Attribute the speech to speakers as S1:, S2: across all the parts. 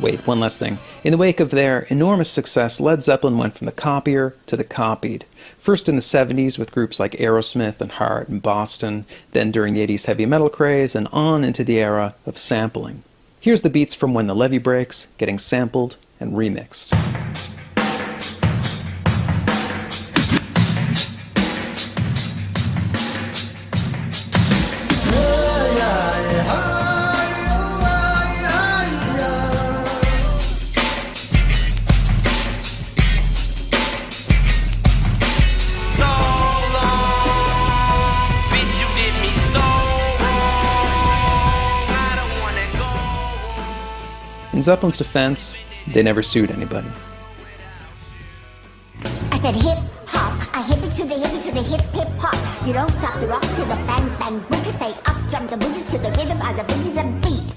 S1: Wait, one last thing. In the wake of their enormous success, Led Zeppelin went from the copier to the copied. First in the 70s with groups like Aerosmith and Heart and Boston, then during the 80s heavy metal craze, and on into the era of sampling. Here's the beats from When the Levee Breaks, getting sampled and remixed. In Zeppelin's defense, they never sued anybody.
S2: I said hip hop, I hip it to the hip hip hop. You don't stop the rock to the bang bang boogie. Say up jump the boogie to the rhythm of the boogie the beat.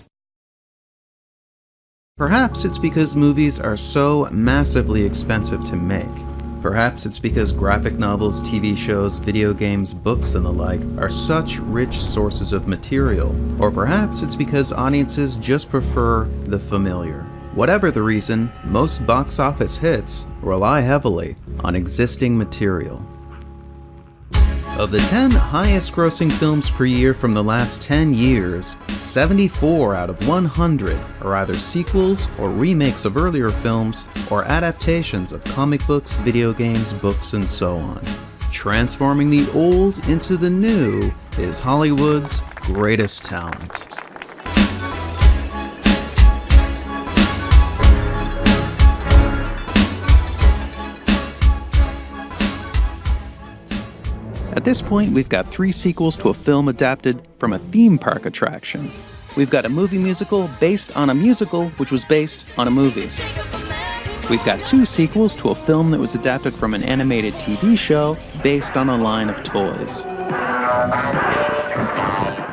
S3: Perhaps it's because movies are so massively expensive to make. Perhaps it's because graphic novels, TV shows, video games, books, and the like are such rich sources of material. Or perhaps it's because audiences just prefer the familiar. Whatever the reason, most box office hits rely heavily on existing material. Of the 10 highest grossing films per year from the last 10 years, 74 out of 100 are either sequels or remakes of earlier films or adaptations of comic books, video games, books, and so on. Transforming the old into the new is Hollywood's greatest talent.
S1: At this point, we've got 3 sequels to a film adapted from a theme park attraction. We've got a movie musical based on a musical which was based on a movie. We've got 2 sequels to a film that was adapted from an animated TV show based on a line of toys.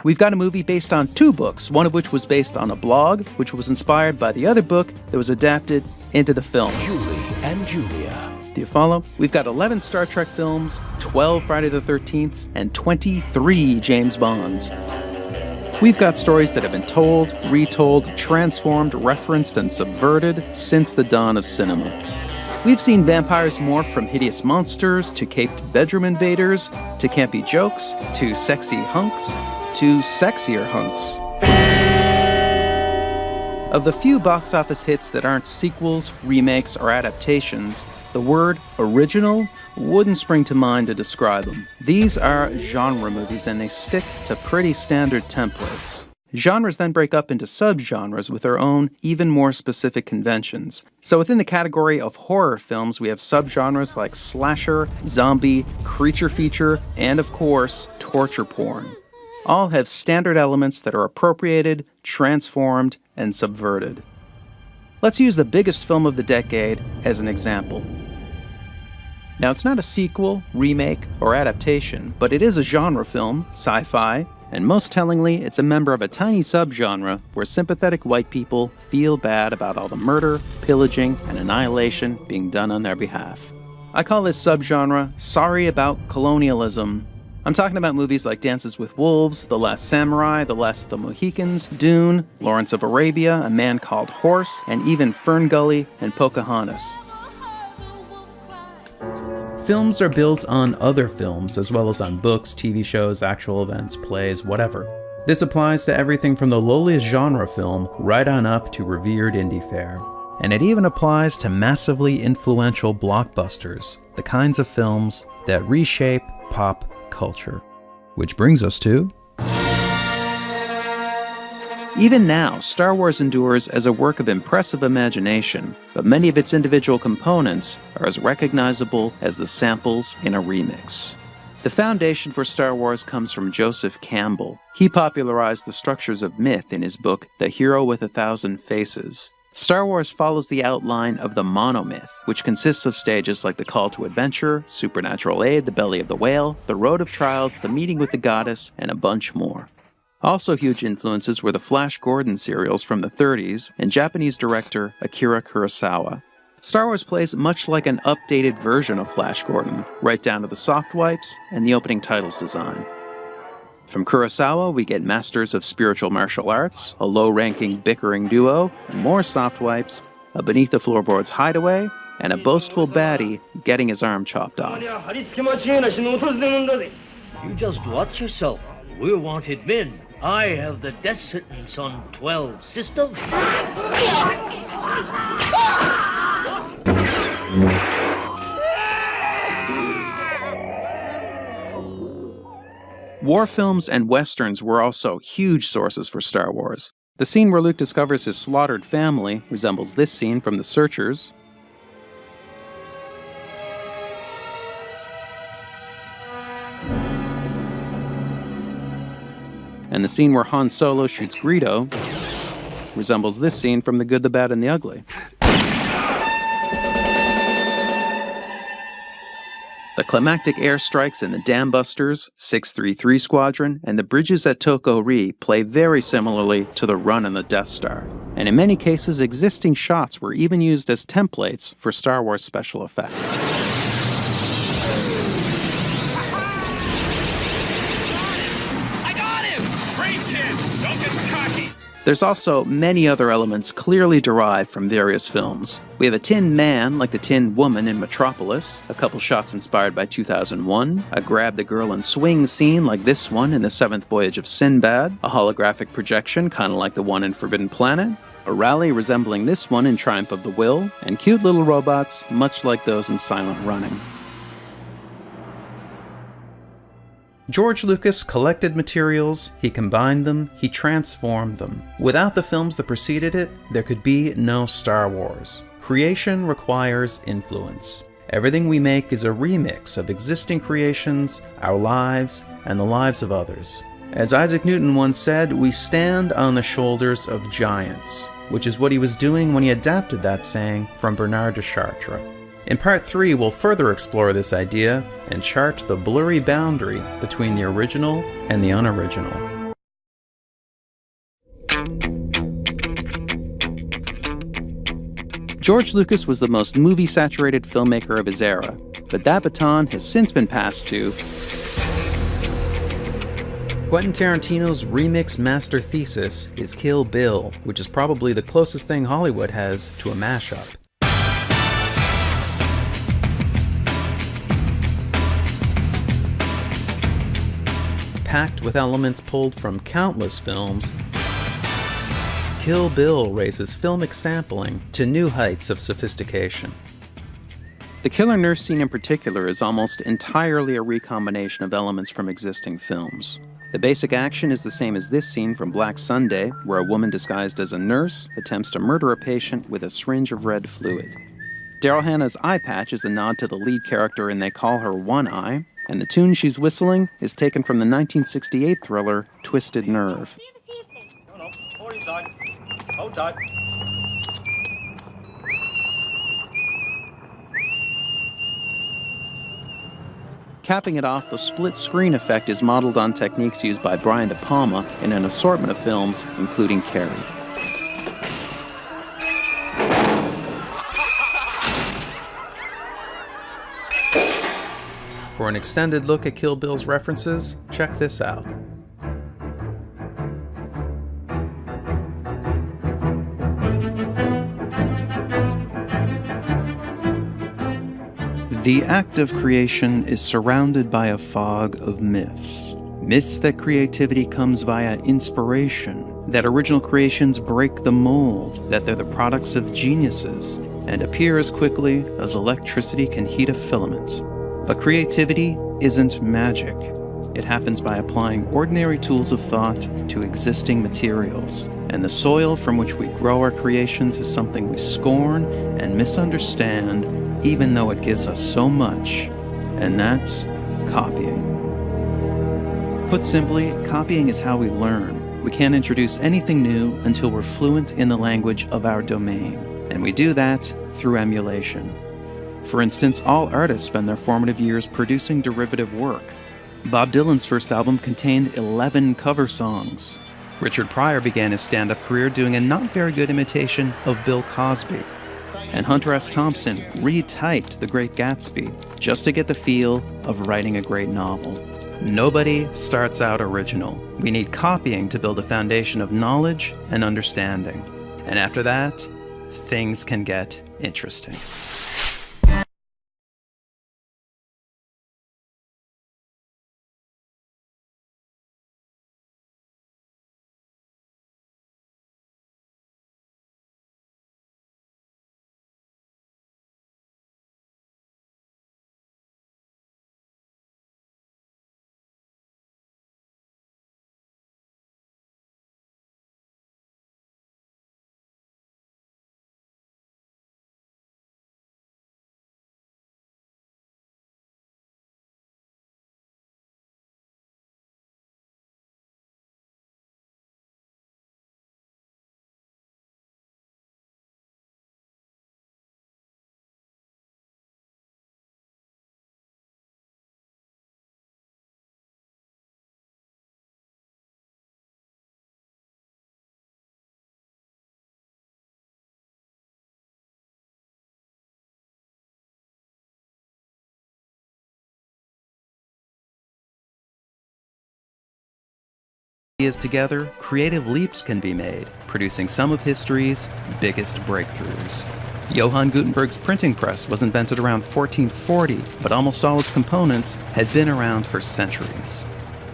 S1: We've got a movie based on 2 books, one of which was based on a blog, which was inspired by the other book that was adapted into the film.
S4: Julie and Julia.
S1: Do you follow? We've got 11 Star Trek films, 12 Friday the 13th, and 23 James Bonds. We've got stories that have been told, retold, transformed, referenced, and subverted since the dawn of cinema. We've seen vampires morph from hideous monsters to caped bedroom invaders, to campy jokes, to sexy hunks, to sexier hunks. Of the few box office hits that aren't sequels, remakes, or adaptations, the word original wouldn't spring to mind to describe them. These are genre movies, and they stick to pretty standard templates. Genres then break up into subgenres with their own, even more specific conventions. So within the category of horror films, we have subgenres like slasher, zombie, creature feature, and of course, torture porn. All have standard elements that are appropriated, transformed, and subverted. Let's use the biggest film of the decade as an example. Now, it's not a sequel, remake, or adaptation, but it is a genre film, sci-fi, and most tellingly, it's a member of a tiny subgenre where sympathetic white people feel bad about all the murder, pillaging, and annihilation being done on their behalf. I call this subgenre Sorry About Colonialism. I'm talking about movies like Dances with Wolves, The Last Samurai, The Last of the Mohicans, Dune, Lawrence of Arabia, A Man Called Horse, and even Fern Gully and Pocahontas.
S3: Films are built on other films, as well as on books, TV shows, actual events, plays, whatever. This applies to everything from the lowliest genre film right on up to revered indie fare. And it even applies to massively influential blockbusters, the kinds of films that reshape pop culture. Which brings us to...
S1: Even now, Star Wars endures as a work of impressive imagination, but many of its individual components are as recognizable as the samples in a remix. The foundation for Star Wars comes from Joseph Campbell. He popularized the structures of myth in his book, The Hero with a Thousand Faces. Star Wars follows the outline of the monomyth, which consists of stages like the Call to Adventure, Supernatural Aid, the Belly of the Whale, the Road of Trials, the Meeting with the Goddess, and a bunch more. Also huge influences were the Flash Gordon serials from the 30s and Japanese director Akira Kurosawa. Star Wars plays much like an updated version of Flash Gordon, right down to the soft wipes and the opening titles design. From Kurosawa, we get masters of spiritual martial arts, a low-ranking bickering duo, more soft wipes, a beneath the floorboards hideaway, and a boastful baddie getting his arm chopped off.
S4: You just watch yourself. We're wanted men. I have the death sentence on 12 systems.
S1: War films and westerns were also huge sources for Star Wars. The scene where Luke discovers his slaughtered family resembles this scene from The Searchers. And the scene where Han Solo shoots Greedo resembles this scene from The Good, the Bad, and the Ugly. The climactic airstrikes in the Dam Busters, 633 Squadron, and the bridges at Toko-Ri play very similarly to the run on the Death Star. And in many cases, existing shots were even used as templates for Star Wars special effects. There's also many other elements clearly derived from various films. We have a Tin Man, like the Tin Woman in Metropolis, a couple shots inspired by 2001, a grab the girl and swing scene like this one in The Seventh Voyage of Sinbad, a holographic projection kind of like the one in Forbidden Planet, a rally resembling this one in Triumph of the Will, and cute little robots much like those in Silent Running.
S3: George Lucas collected materials, he combined them, he transformed them. Without the films that preceded it, there could be no Star Wars. Creation requires influence. Everything we make is a remix of existing creations, our lives, and the lives of others. As Isaac Newton once said, we stand on the shoulders of giants, which is what he was doing when he adapted that saying from Bernard de Chartres. In Part 3, we'll further explore this idea and chart the blurry boundary between the original and the unoriginal.
S1: George Lucas was the most movie-saturated filmmaker of his era, but that baton has since been passed to
S3: Quentin Tarantino's remix master thesis is Kill Bill, which is probably the closest thing Hollywood has to a mashup. Packed with elements pulled from countless films, Kill Bill raises filmic sampling to new heights of sophistication.
S1: The killer nurse scene in particular is almost entirely a recombination of elements from existing films. The basic action is the same as this scene from Black Sunday, where a woman disguised as a nurse attempts to murder a patient with a syringe of red fluid. Daryl Hannah's eye patch is a nod to the lead character in They Call Her One Eye, and the tune she's whistling is taken from the 1968 thriller Twisted Nerve.
S5: No, hold inside. Hold tight.
S1: Capping it off, the split screen effect is modeled on techniques used by Brian De Palma in an assortment of films, including Carrie.
S3: For an extended look at Kill Bill's references, check this out.
S1: The act of creation is surrounded by a fog of myths. Myths that creativity comes via inspiration, that original creations break the mold, that they're the products of geniuses, and appear as quickly as electricity can heat a filament. But creativity isn't magic. It happens by applying ordinary tools of thought to existing materials. And the soil from which we grow our creations is something we scorn and misunderstand, even though it gives us so much. And that's copying. Put simply, copying is how we learn. We can't introduce anything new until we're fluent in the language of our domain. And we do that through emulation. For instance, all artists spend their formative years producing derivative work. Bob Dylan's first album contained 11 cover songs. Richard Pryor began his stand-up career doing a not very good imitation of Bill Cosby. And Hunter S. Thompson retyped The Great Gatsby just to get the feel of writing a great novel. nobody starts out original. We need copying to build a foundation of knowledge and understanding. And after that, things can get interesting. Ideas together, creative leaps can be made, producing some of history's biggest breakthroughs. Johann Gutenberg's printing press was invented around 1440, but almost all its components had been around for centuries.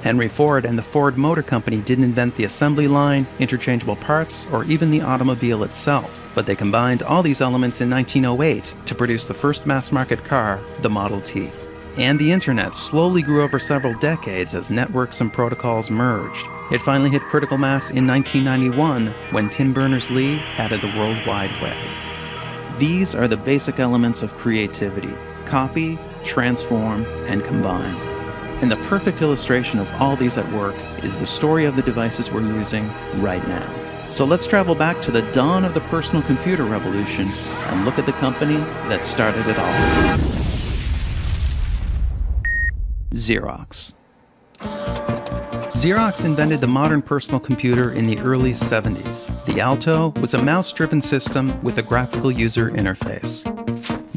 S1: Henry Ford and the Ford Motor Company didn't invent the assembly line, interchangeable parts, or even the automobile itself, but they combined all these elements in 1908 to produce the first mass-market car, the Model T. And the internet slowly grew over several decades as networks and protocols merged. It finally hit critical mass in 1991 when Tim Berners-Lee added the World Wide Web. These are the basic elements of creativity: copy, transform, and combine. And the perfect illustration of all these at work is the story of the devices we're using right now. So let's travel back to the dawn of the personal computer revolution and look at the company that started it all. Xerox. Xerox invented the modern personal computer in the early 70s. The Alto was a mouse-driven system with a graphical user interface.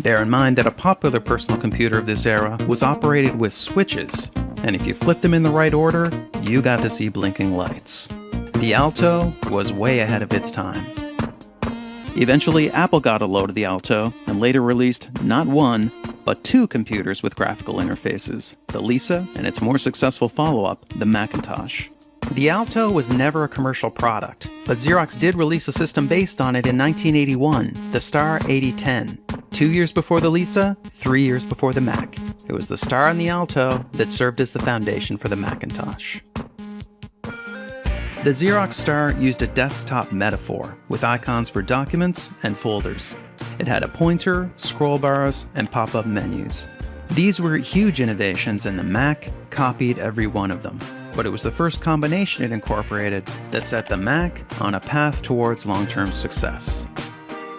S1: Bear in mind that a popular personal computer of this era was operated with switches, and if you flipped them in the right order, you got to see blinking lights. The Alto was way ahead of its time. Eventually, Apple got a load of the Alto and later released not one, but two computers with graphical interfaces, the Lisa and its more successful follow-up, the Macintosh. The Alto was never a commercial product, but Xerox did release a system based on it in 1981, the Star 8010. 2 years before the Lisa, 3 years before the Mac. It was the Star and the Alto that served as the foundation for the Macintosh. The Xerox Star used a desktop metaphor with icons for documents and folders. It had a pointer, scroll bars, and pop-up menus. These were huge innovations, and the Mac copied every one of them. But it was the first combination it incorporated that set the Mac on a path towards long-term success.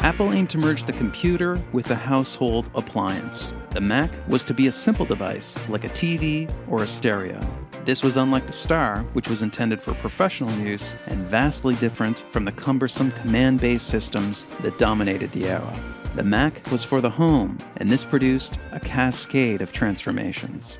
S1: Apple aimed to merge the computer with the household appliance. The Mac was to be a simple device, like a TV or a stereo. This was unlike the Star, which was intended for professional use, and vastly different from the cumbersome command-based systems that dominated the era. The Mac was for the home, and this produced a cascade of transformations.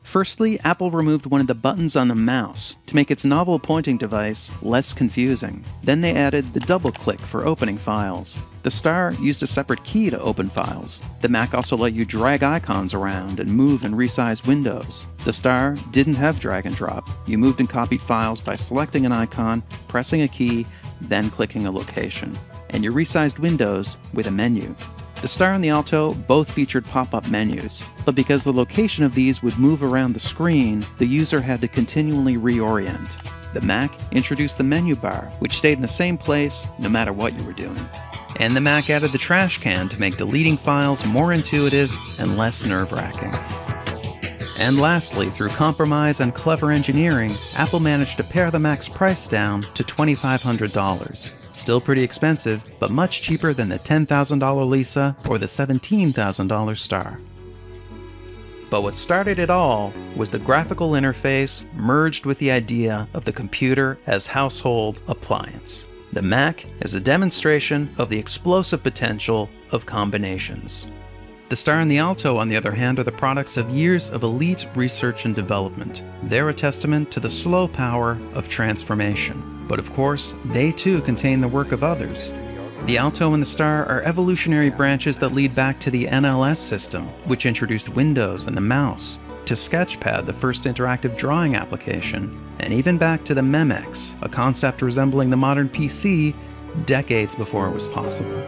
S1: Firstly, Apple removed one of the buttons on the mouse to make its novel pointing device less confusing. Then they added the double click for opening files. The Star used a separate key to open files. The Mac also let you drag icons around and move and resize windows. The Star didn't have drag and drop. You moved and copied files by selecting an icon, pressing a key, then clicking a location. And you resized windows with a menu. The Star and the Alto both featured pop-up menus, but because the location of these would move around the screen, the user had to continually reorient. The Mac introduced the menu bar, which stayed in the same place no matter what you were doing. And the Mac added the trash can to make deleting files more intuitive and less nerve-wracking. And lastly, through compromise and clever engineering, Apple managed to pare the Mac's price down to $2,500. Still pretty expensive, but much cheaper than the $10,000 Lisa or the $17,000 Star. But what started it all was the graphical interface merged with the idea of the computer as household appliance. The Mac is a demonstration of the explosive potential of combinations.
S3: The star and the alto, on the other hand, are the products of years of elite research and development. They're a testament to the slow power of transformation. But of course, they too contain the work of others. The alto and the star are evolutionary branches that lead back to the NLS system, which introduced Windows and the mouse, to Sketchpad, the first interactive drawing application, and even back to the Memex, a concept resembling the modern PC decades before it was possible.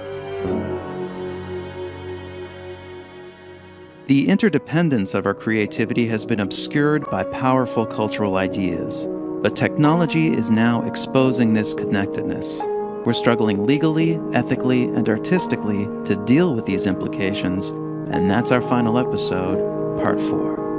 S1: The interdependence of our creativity has been obscured by powerful cultural ideas, but technology is now exposing this connectedness. We're struggling legally, ethically, and artistically to deal with these implications, and that's our final episode, Part 4.